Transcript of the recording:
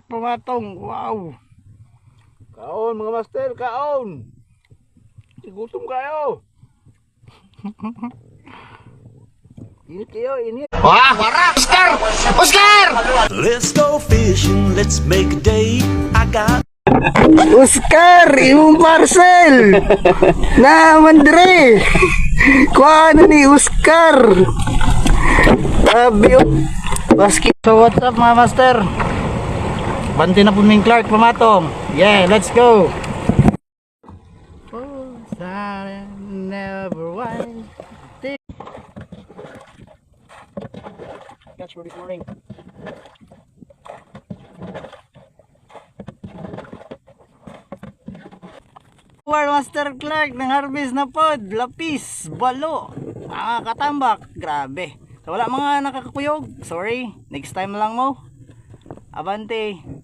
Pumatong, wow. Kaon mga master, kaon. Gutom kayo. Init kayo, init. Wah, wara! Oscar! Oscar! Let's go fishing, let's make a day. I got Oscar, yung parcel. Na mandre. Kuha na ni Oscar. Sabi yun. Basket. So what's up mga master? Banti na po ng Clark Pumatong. Yeah, let's go. Oh, I never want. Catch for this morning. War Master Clark ng harvest na pod, lapis, balo, mga katambak, grabe. So wala mga nakakakuyog, sorry, next time lang mo. Abante.